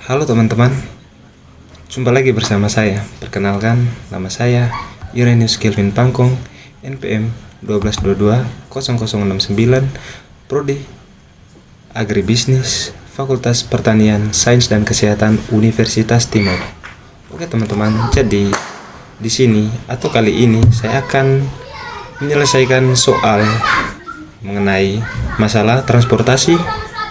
Halo teman-teman, jumpa lagi bersama saya. Perkenalkan, nama saya Irenius Kelvin Pangkong, NPM 12220069, Prodi Agribisnis, Fakultas Pertanian, Sains dan Kesehatan Universitas Timur. Oke teman-teman, jadi di sini atau kali ini saya akan menyelesaikan soal mengenai masalah transportasi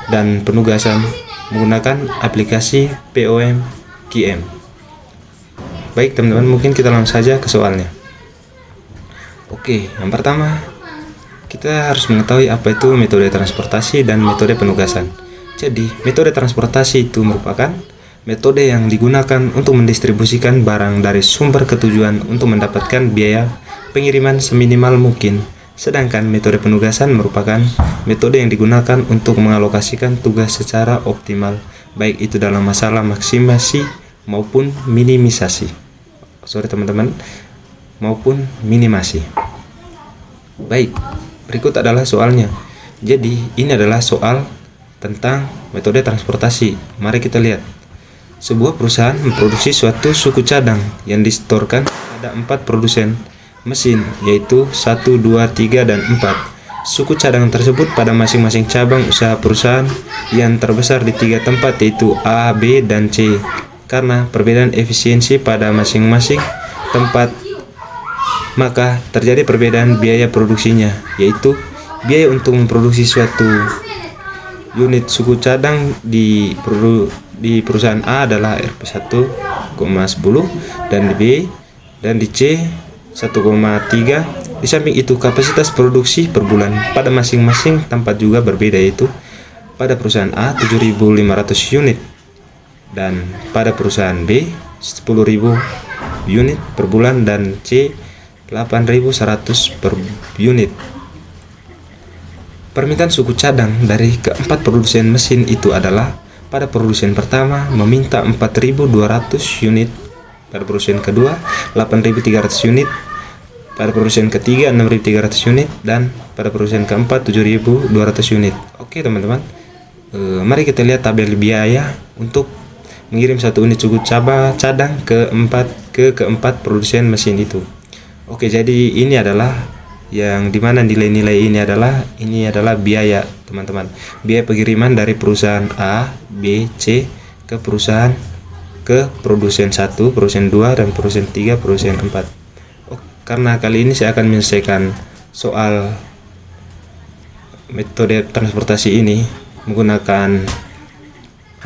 dan penugasan menggunakan aplikasi POM-QM. Baik teman-teman, mungkin kita langsung saja ke soalnya. Oke, yang pertama kita harus mengetahui apa itu metode transportasi dan metode penugasan. Jadi, metode transportasi itu merupakan metode yang digunakan untuk mendistribusikan barang dari sumber ke tujuan untuk mendapatkan biaya pengiriman seminimal mungkin. Sedangkan metode penugasan merupakan metode yang digunakan untuk mengalokasikan tugas secara optimal, baik itu dalam masalah maksimasi maupun minimisasi. Maupun minimasi. Baik, berikut adalah soalnya. Jadi, ini adalah soal tentang metode transportasi. Mari kita lihat. Sebuah perusahaan memproduksi suatu suku cadang yang disetorkan pada 4 produsen mesin, yaitu 1, 2, 3, dan 4. Suku cadang tersebut pada masing-masing cabang usaha perusahaan yang terbesar di 3 tempat, yaitu A, B, dan C. Karena perbedaan efisiensi pada masing-masing tempat, maka terjadi perbedaan biaya produksinya, yaitu biaya untuk memproduksi suatu unit suku cadang di perusahaan A adalah Rp 1,10 dan di B dan di C 1,3. Di samping itu, kapasitas produksi per bulan pada masing-masing tempat juga berbeda, yaitu pada perusahaan A 7.500 unit dan pada perusahaan B 10.000 unit per bulan dan C 8.100 per unit. Permintaan suku cadang dari keempat produsen mesin itu adalah: pada produsen pertama meminta 4.200 unit, pada produsen kedua 8.300 unit, pada produsen ketiga 6.300 unit, dan pada produsen keempat 7.200 unit. Oke teman-teman, mari kita lihat tabel biaya untuk mengirim satu unit suku cadang ke keempat produsen mesin itu. Oke, jadi ini adalah yang dimana nilai-nilai ini adalah biaya teman-teman, biaya pengiriman dari perusahaan A, B, C ke produsen 1, produsen 2, dan produsen 3, produsen 4. Karena kali ini saya akan menyelesaikan soal metode transportasi ini menggunakan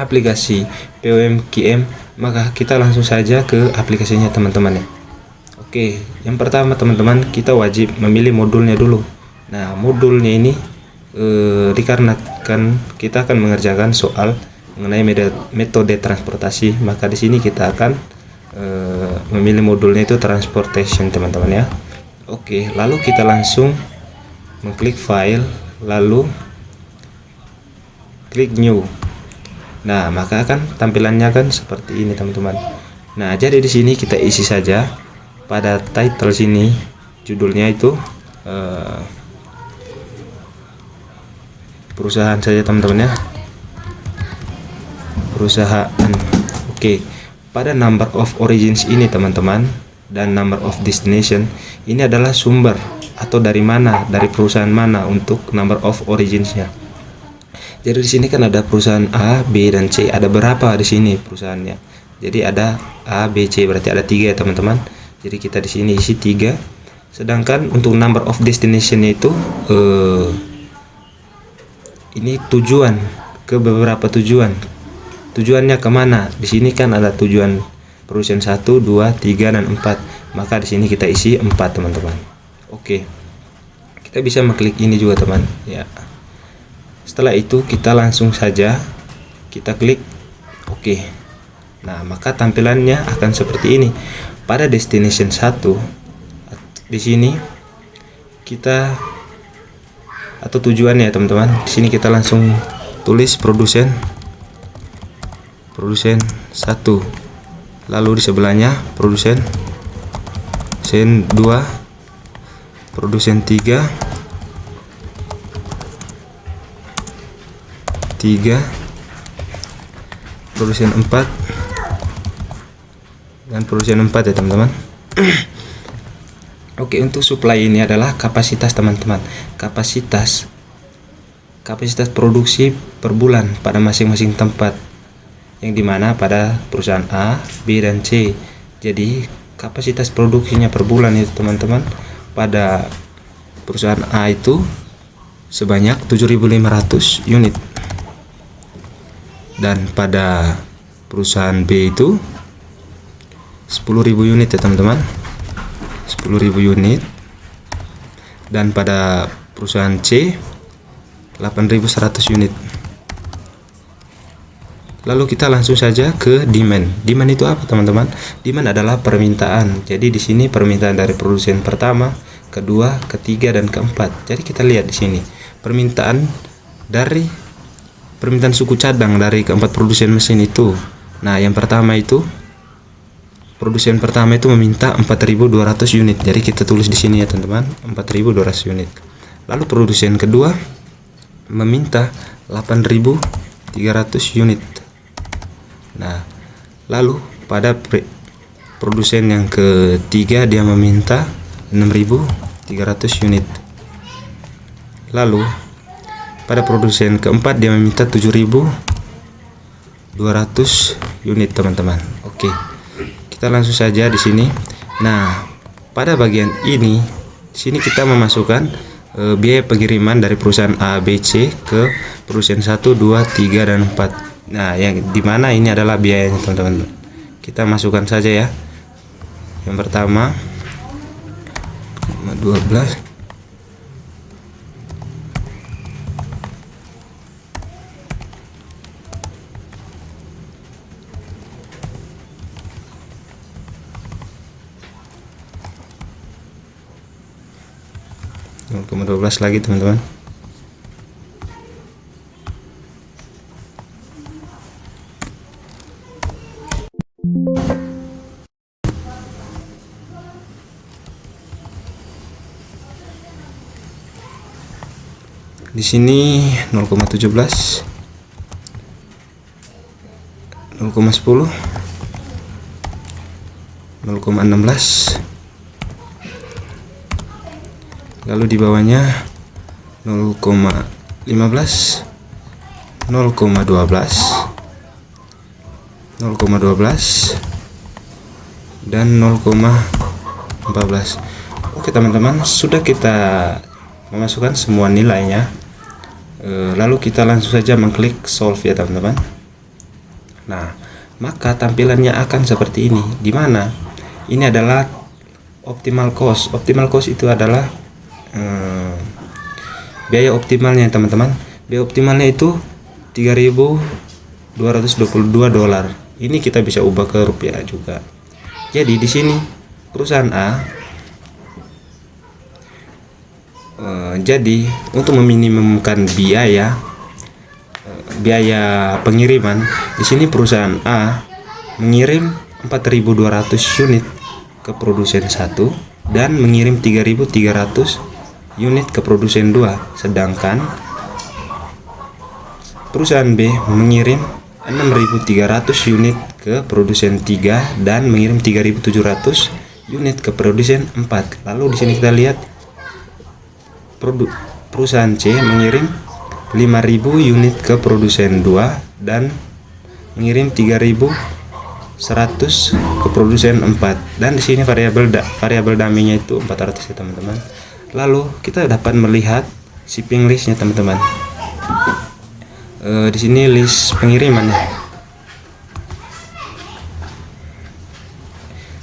aplikasi POM-QM, maka kita langsung saja ke aplikasinya teman-teman ya. Oke, yang pertama teman-teman, kita wajib memilih modulnya dulu. Nah, modulnya ini dikarenakan kita akan mengerjakan soal mengenai metode transportasi, maka di sini kita akan memilih modulnya itu transportation teman-teman ya. Oke, lalu kita langsung mengklik file, lalu klik new. Nah, maka akan tampilannya kan seperti ini teman-teman. Nah, jadi di sini kita isi saja pada title sini, judulnya itu perusahaan saja teman-teman ya, perusahaan. Oke, pada number of origins ini teman-teman dan number of destination ini adalah sumber atau dari mana, dari perusahaan mana untuk number of originsnya. Jadi di sini kan ada perusahaan A, B, dan C. Ada berapa di sini perusahaannya? Jadi ada A, B, C, berarti ada 3 ya teman-teman. Jadi kita di sini isi 3. Sedangkan untuk number of destination itu ini tujuan, ke beberapa tujuan. Tujuannya kemana? Di sini kan ada tujuan produsen 1, 2, 3, dan 4. Maka di sini kita isi 4 teman-teman. Oke. Kita bisa mengklik ini juga teman ya. Setelah itu kita langsung saja kita klik oke. Nah, maka tampilannya akan seperti ini. Pada destination 1 di sini kita atau tujuannya ya teman-teman. Di sini kita langsung tulis produsen 1. Lalu di sebelahnya produsen 2, produsen 3, produsen 4 dan produsen 4 ya teman-teman. Oke, untuk supply ini adalah kapasitas teman-teman, kapasitas produksi per bulan pada masing-masing tempat, yang dimana pada perusahaan A, B, dan C. Jadi kapasitas produksinya per bulan itu teman-teman, pada perusahaan A itu sebanyak 7.500 unit, dan pada perusahaan B itu 10.000 unit ya teman-teman, 10.000 unit, dan pada perusahaan C 8.100 unit. Lalu kita langsung saja ke demand. Demand itu apa teman-teman? Demand adalah permintaan. Jadi di sini permintaan dari produsen pertama, kedua, ketiga, dan keempat. Jadi kita lihat di sini permintaan suku cadang dari keempat produsen mesin itu. Nah, yang pertama itu produsen pertama itu meminta 4.200 unit. Jadi kita tulis di sini ya teman-teman, 4.200 unit. Lalu produsen kedua meminta 8.300 unit. Nah, lalu pada produsen yang ketiga dia meminta 6.300 unit. Lalu pada produsen keempat dia meminta 7.200 unit teman-teman. Oke, kita langsung saja di sini. Nah, pada bagian ini, di sini kita memasukkan biaya pengiriman dari perusahaan A, B, C ke perusahaan 1, 2, 3, dan 4. Nah, yang dimana ini adalah biayanya teman-teman. Kita masukkan saja ya. Yang pertama 12, lagi teman-teman. Di sini 0,17, 0,10, 0,16, lalu di bawahnya 0,15, 0,12, 0,12, dan 0,14. Oke teman-teman, sudah kita memasukkan semua nilainya. Lalu kita langsung saja mengklik solve ya teman-teman. Nah, maka tampilannya akan seperti ini, dimana ini adalah optimal cost. Optimal cost itu adalah biaya optimalnya teman-teman. Biaya optimalnya itu 3.222 dolar. Ini kita bisa ubah ke rupiah juga. Jadi di sini perusahaan A, jadi untuk meminimumkan biaya pengiriman, di sini perusahaan A mengirim 4.200 unit ke produsen 1 dan mengirim 3.300 unit ke produsen 2, sedangkan perusahaan B mengirim 6.300 unit ke produsen 3 dan mengirim 3.700 unit ke produsen 4. Lalu di sini kita lihat perusahaan C mengirim 5.000 unit ke produsen 2 dan mengirim 3.100 ke produsen 4, dan di sini variabel dummy-nya itu 400 ya teman-teman. Lalu kita dapat melihat shipping listnya teman-teman. Di sini list pengirimannya.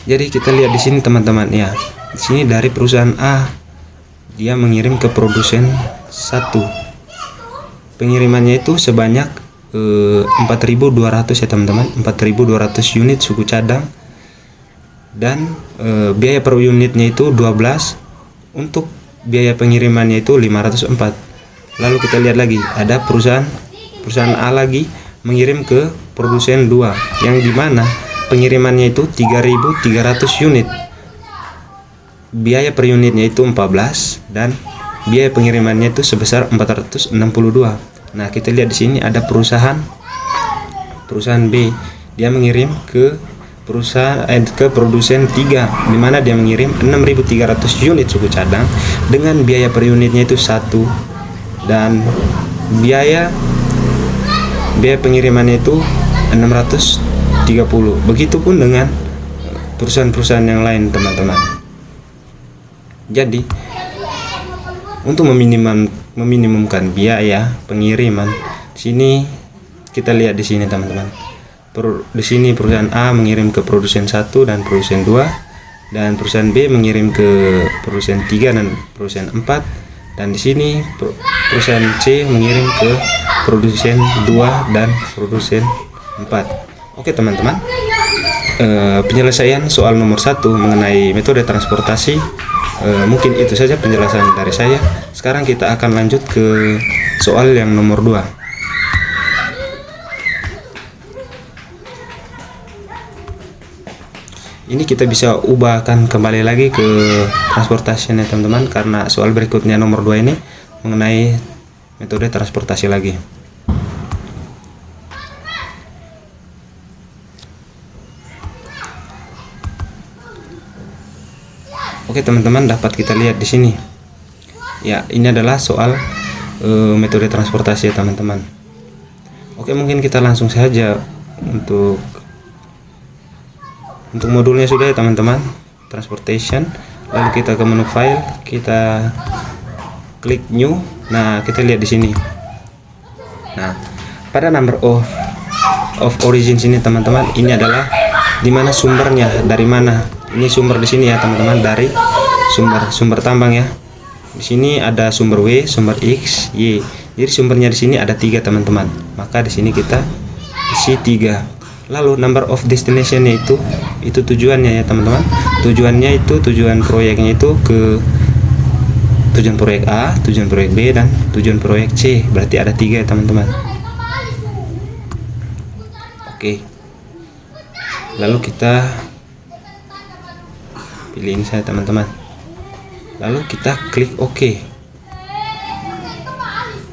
Jadi kita lihat di sini teman-teman ya. Di sini dari perusahaan A dia mengirim ke produsen 1. Pengirimannya itu sebanyak 4.200 ya teman-teman, 4.200 unit suku cadang, dan biaya per unitnya itu 12. Untuk biaya pengirimannya itu 504. Lalu kita lihat lagi, ada perusahaan A lagi mengirim ke produsen 2, yang dimana pengirimannya itu 3.300 unit. Biaya per unitnya itu 14 dan biaya pengirimannya itu sebesar 462. Nah, kita lihat di sini ada perusahaan perusahaan B dia mengirim ke produsen 3, di mana dia mengirim 6.300 unit suku cadang dengan biaya per unitnya itu 1, dan biaya pengirimannya itu 630. Begitupun dengan perusahaan-perusahaan yang lain, teman-teman. Jadi untuk meminimumkan biaya pengiriman, di sini kita lihat di sini, teman-teman. Di sini perusahaan A mengirim ke produsen 1 dan produsen 2, dan perusahaan B mengirim ke produsen 3 dan produsen 4, dan di sini perusahaan C mengirim ke produsen 2 dan produsen 4. Oke, teman-teman. Penyelesaian soal nomor 1 mengenai metode transportasi mungkin itu saja penjelasan dari saya. Sekarang kita akan lanjut ke soal yang nomor 2. Ini kita bisa ubahkan kembali lagi ke transportasinya, teman-teman, karena soal berikutnya nomor 2 ini mengenai metode transportasi lagi. Oke, teman-teman, dapat kita lihat di sini. Ya, ini adalah soal metode transportasi ya, teman-teman. Oke, mungkin kita langsung saja untuk modulnya sudah ya, teman-teman. Transportation, lalu kita ke menu file, kita klik new. Nah, kita lihat di sini. Nah, pada number of origin sini, teman-teman, ini adalah dimana sumbernya, dari mana. Ini sumber di sini ya, teman-teman, dari sumber tambang ya. Di sini ada sumber W, sumber X, Y. Jadi sumbernya di sini ada 3, teman-teman. Maka di sini kita isi 3. Lalu number of destination-nya itu tujuannya ya, teman-teman. Tujuannya itu, tujuan proyeknya itu ke tujuan proyek A, tujuan proyek B, dan tujuan proyek C. Berarti ada 3 ya, teman-teman. Oke. Lalu kita pilih ini saya, teman-teman. Lalu kita klik OK.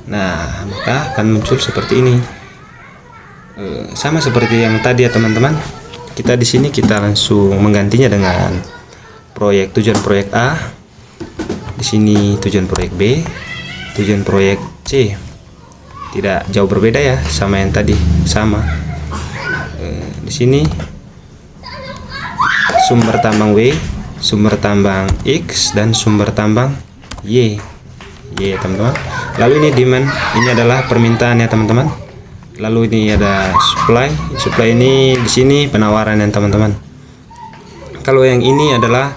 Nah, maka akan muncul seperti ini. Sama seperti yang tadi ya, teman-teman. Kita di sini kita langsung menggantinya dengan tujuan proyek A. Di sini tujuan proyek B, tujuan proyek C. Tidak jauh berbeda ya, sama yang tadi, sama. Di sini sumber tambang W, sumber tambang X, dan sumber tambang Y. Y, teman-teman. Lalu ini demand, ini adalah permintaan ya, teman-teman. Lalu ini ada supply ini di sini penawaran ya, teman-teman. Kalau yang ini adalah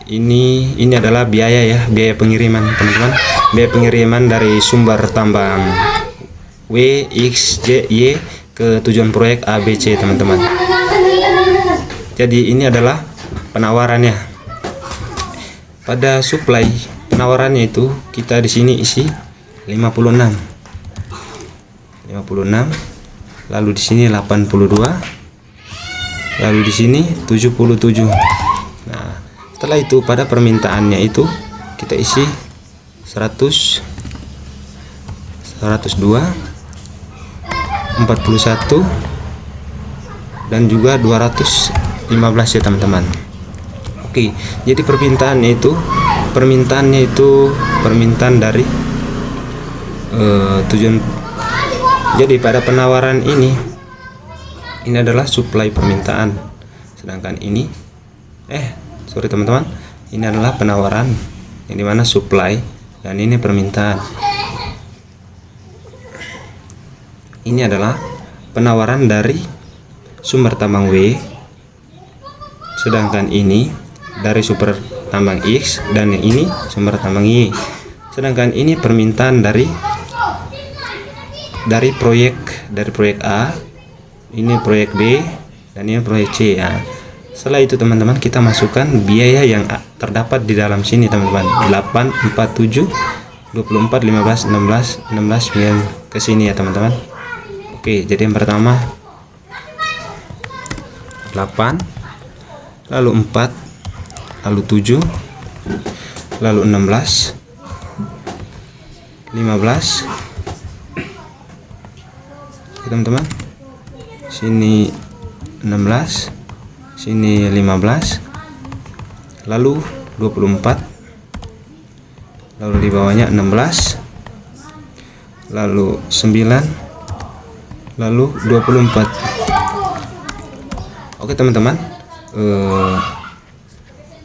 ini adalah biaya ya, biaya pengiriman, teman-teman. Biaya pengiriman dari sumber tambang W, X, Y ke tujuan proyek A, B, C, teman-teman. Jadi ini adalah penawarannya. Pada supply penawarannya itu kita di sini isi 56, lalu di sini 82, lalu di sini 77. Nah, setelah itu pada permintaannya itu kita isi 100, 102, 41, dan juga 215 ya, teman-teman. Oke, jadi permintaannya itu permintaan dari tujuan. Jadi pada penawaran ini adalah supply permintaan, sedangkan ini teman-teman, ini adalah penawaran yang dimana supply dan ini permintaan. Ini adalah penawaran dari sumber tambang W, sedangkan ini dari sumber tambang X, dan yang ini sumber tambang Y. Sedangkan ini permintaan dari proyek A, ini proyek B, dan ini proyek C ya. Setelah itu, teman-teman, kita masukkan biaya yang terdapat di dalam sini, teman-teman. 8, 4, 7, 24, 15, 16, 9 ke sini ya, teman-teman. Oke, jadi yang pertama 8, lalu 4, lalu 7, lalu 16, 15, Oke teman-teman, sini 16, sini 15, lalu 24, lalu di bawahnya 16, lalu 9, lalu 24. Oke teman-teman,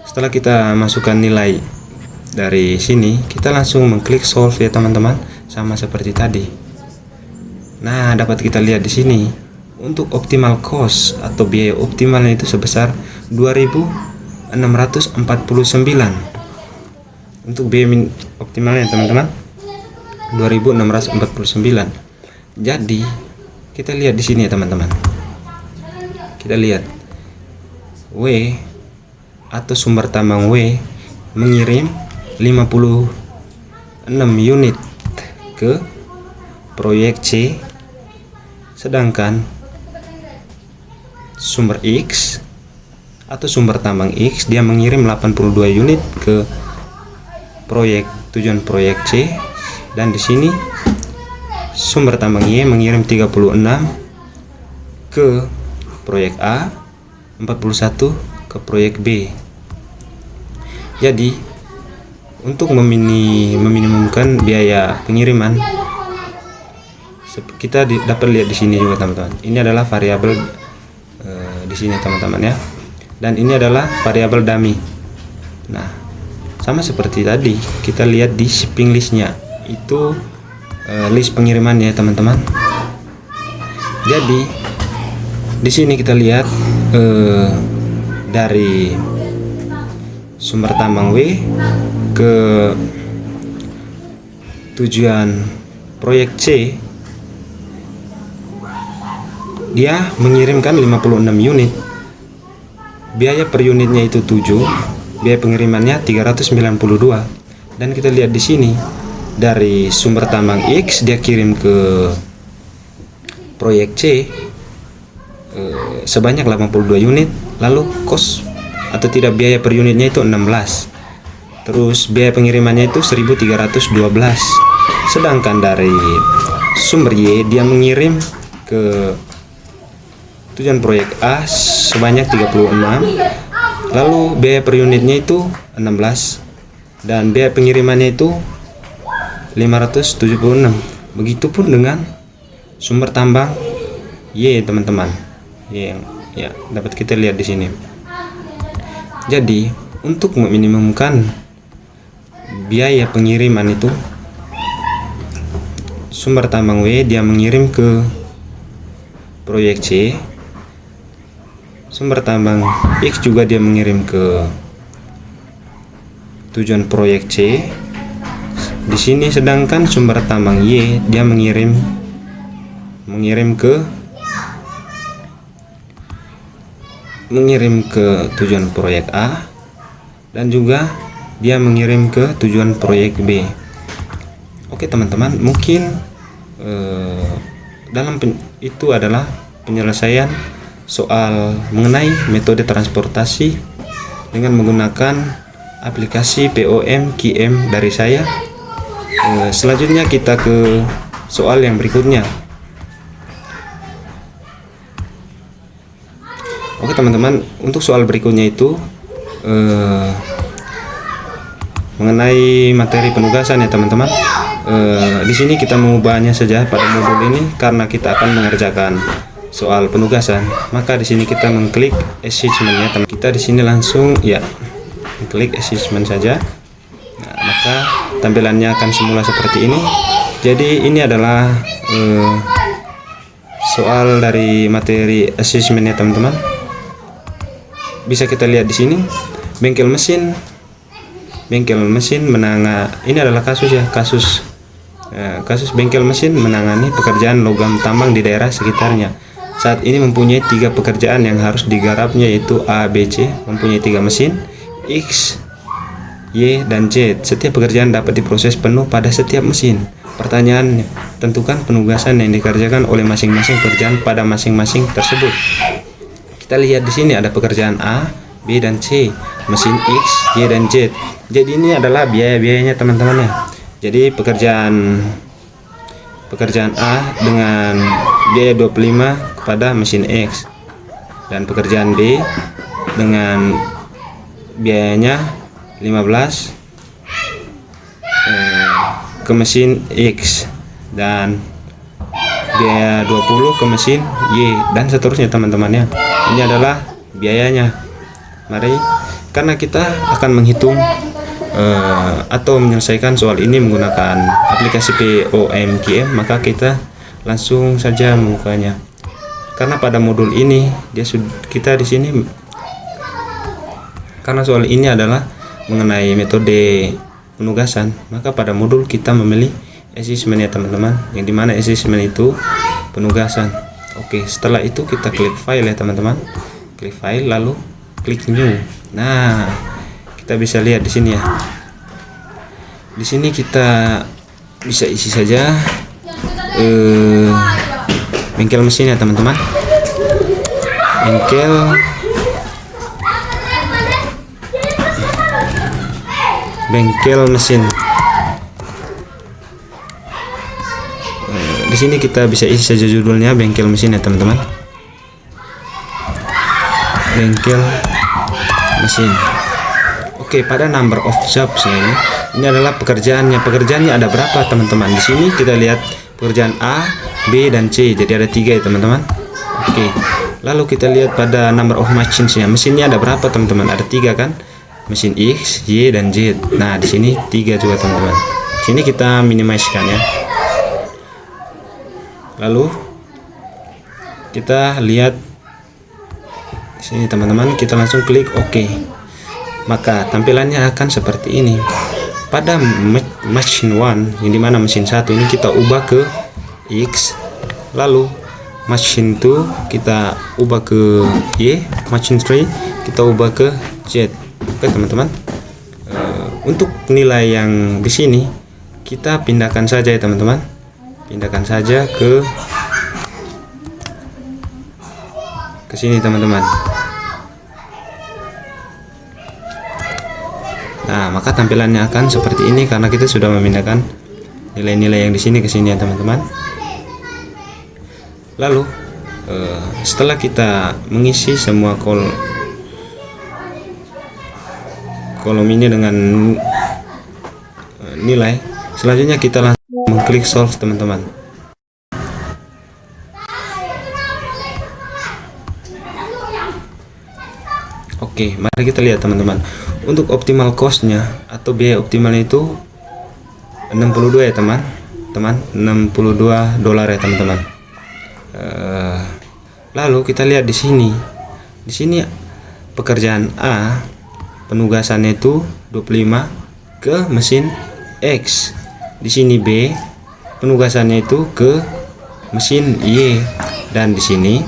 setelah kita masukkan nilai dari sini, kita langsung mengklik solve ya teman-teman, sama seperti tadi. Nah, dapat kita lihat di sini untuk optimal cost atau biaya optimalnya itu sebesar 2.649. Untuk biaya optimalnya teman-teman 2.649. Jadi kita lihat di sini ya teman-teman. Kita lihat W atau sumber tambang W mengirim 56 unit ke proyek C, sedangkan sumber X atau sumber tambang X dia mengirim 82 unit ke tujuan proyek C, dan di sini sumber tambang Y mengirim 36 ke proyek A, 41 ke proyek B. Jadi untuk meminimumkan biaya pengiriman, kita dapat lihat di sini juga teman-teman. Ini adalah variabel di sini teman-teman ya, dan ini adalah variabel dummy. Nah, sama seperti tadi kita lihat di shipping listnya itu list pengirimannya teman-teman. Jadi di sini kita lihat dari sumber tambang W ke tujuan proyek C dia mengirimkan 56 unit. Biaya per unitnya itu 7, biaya pengirimannya 392. Dan kita lihat di sini dari sumber tambang X dia kirim ke proyek C sebanyak 82 unit, lalu cost atau tidak biaya per unitnya itu 16. Terus biaya pengirimannya itu 1312. Sedangkan dari sumber Y dia mengirim ke tujuan proyek A sebanyak 36, lalu biaya per unitnya itu 16 dan biaya pengirimannya itu 576. Begitupun dengan sumber tambang Y teman-teman, yang ya dapat kita lihat di sini. Jadi untuk meminimumkan biaya pengiriman itu, sumber tambang W dia mengirim ke proyek C, sumber tambang X juga dia mengirim ke tujuan proyek C di sini, sedangkan sumber tambang Y dia mengirim ke tujuan proyek A, dan juga dia mengirim ke tujuan proyek B. Oke teman-teman, mungkin itu adalah penyelesaian soal mengenai metode transportasi dengan menggunakan aplikasi POM QM dari saya. Selanjutnya kita ke soal yang berikutnya. Oke teman-teman, untuk soal berikutnya itu mengenai materi penugasan ya teman-teman. Di sini kita mengubahnya saja pada modul ini karena kita akan mengerjakan soal penugasan. Maka di sini kita mengklik assessment ya teman. Kita di sini langsung ya klik assessment saja. Nah, maka tampilannya akan semula seperti ini. Jadi ini adalah soal dari materi assessment ya teman-teman. Bisa kita lihat di sini bengkel mesin ini adalah kasus ya, kasus bengkel mesin menangani pekerjaan logam tambang di daerah sekitarnya. Saat ini mempunyai 3 pekerjaan yang harus digarapnya, yaitu A, B, C. Mempunyai 3 mesin X, Y, dan Z. Setiap pekerjaan dapat diproses penuh pada setiap mesin. Pertanyaan, tentukan penugasan yang dikerjakan oleh masing-masing pekerjaan pada masing-masing tersebut. Kita lihat di sini ada pekerjaan A, B, dan C, mesin X, Y, dan Z. Jadi ini adalah biaya-biayanya teman-teman ya. Jadi pekerjaan pekerjaan A dengan biaya 25 kepada mesin X, dan pekerjaan B dengan biayanya 15 ke mesin X dan biaya 20 ke mesin Y, dan seterusnya teman-teman ya. Ini adalah biayanya. Mari, karena kita akan menghitung atau menyelesaikan soal ini menggunakan aplikasi POMKM, maka kita langsung saja membukanya. Karena pada modul ini kita di sini, karena soal ini adalah mengenai metode penugasan, maka pada modul kita memilih assessment ya teman-teman, yang dimana assessment itu penugasan. Oke, setelah itu kita klik file ya teman-teman, klik file lalu klik new. Nah, kita bisa lihat di sini ya. Di sini kita bisa isi saja bengkel mesin ya teman-teman. Bengkel mesin. Di sini kita bisa isi saja judulnya bengkel mesin ya teman-teman. Bengkel mesin. Oke, pada number of jobs ini adalah pekerjaannya. Pekerjaannya ada berapa teman-teman? Di sini kita lihat pekerjaan A, B, dan C. Jadi ada 3 ya teman-teman. Oke. Lalu kita lihat pada number of machines ya. Mesinnya ada berapa teman-teman? Ada 3 kan? Mesin X, Y, dan Z. Nah, di sini 3 juga teman-teman. Sini kita minimizekan ya. Lalu kita lihat di sini teman-teman, kita langsung klik OK. Maka tampilannya akan seperti ini. Pada machine 1, yang dimana mesin 1 ini kita ubah ke X, lalu machine 2 kita ubah ke Y, machine 3 kita ubah ke Z. Oke teman-teman, untuk nilai yang di sini kita pindahkan saja ya teman-teman, pindahkan saja ke sini teman-teman. Nah, maka tampilannya akan seperti ini karena kita sudah memindahkan nilai-nilai yang di sini ke sini ya teman-teman. Lalu setelah kita mengisi semua kolom ini dengan nilai, selanjutnya kita langsung mengklik solve teman-teman. Oke, mari kita lihat teman-teman. Untuk optimal cost-nya atau biaya optimalnya itu 62 ya teman-teman, $62 ya teman-teman. Lalu kita lihat di sini. Di sini pekerjaan A penugasannya itu 25 ke mesin X. Di sini B penugasannya itu ke mesin Y, dan di sini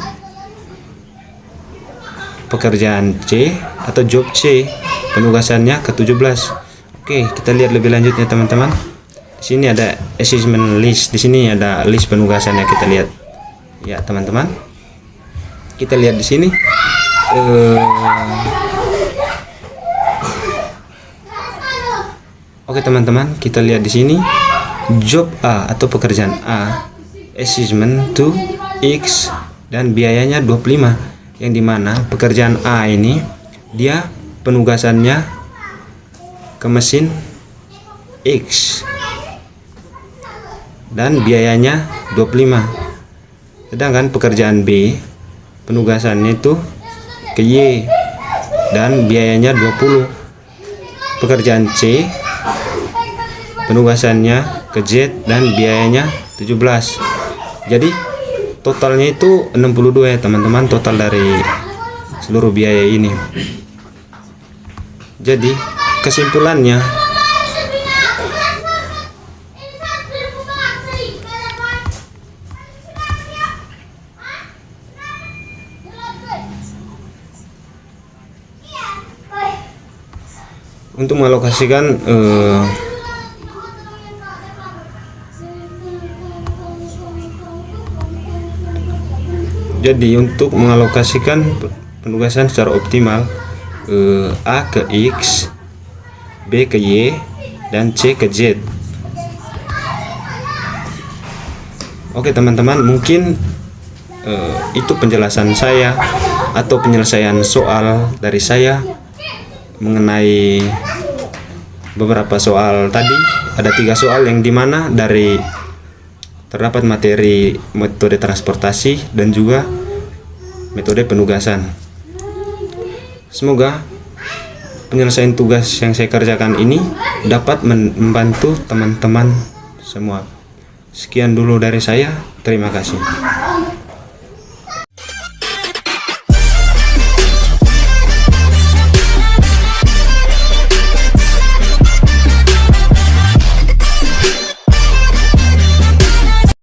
pekerjaan C atau job C penugasannya ke 17. Oke, kita lihat lebih lanjutnya teman-teman. Di sini ada assessment list. Di sini ada list penugasannya, kita lihat. Ya, teman-teman. Kita lihat di sini. Oke, teman-teman, kita lihat di sini job A atau pekerjaan A assessment to X dan biayanya 25, yang dimana pekerjaan A ini dia penugasannya ke mesin X dan biayanya 25, sedangkan pekerjaan B penugasannya itu ke Y dan biayanya 20. Pekerjaan C penugasannya ke Z dan biayanya 17. Jadi totalnya itu 62 ya teman-teman, total dari seluruh biaya ini. Jadi kesimpulannya, untuk mengalokasikan jadi untuk mengalokasikan penugasan secara optimal, A ke X, B ke Y, dan C ke Z. Oke teman-teman, mungkin itu penjelasan saya atau penyelesaian soal dari saya mengenai beberapa soal tadi. Ada 3 soal yang dimana dari terdapat materi metode transportasi dan juga metode penugasan. Semoga penyelesaian tugas yang saya kerjakan ini dapat membantu teman-teman semua. Sekian dulu dari saya, terima kasih.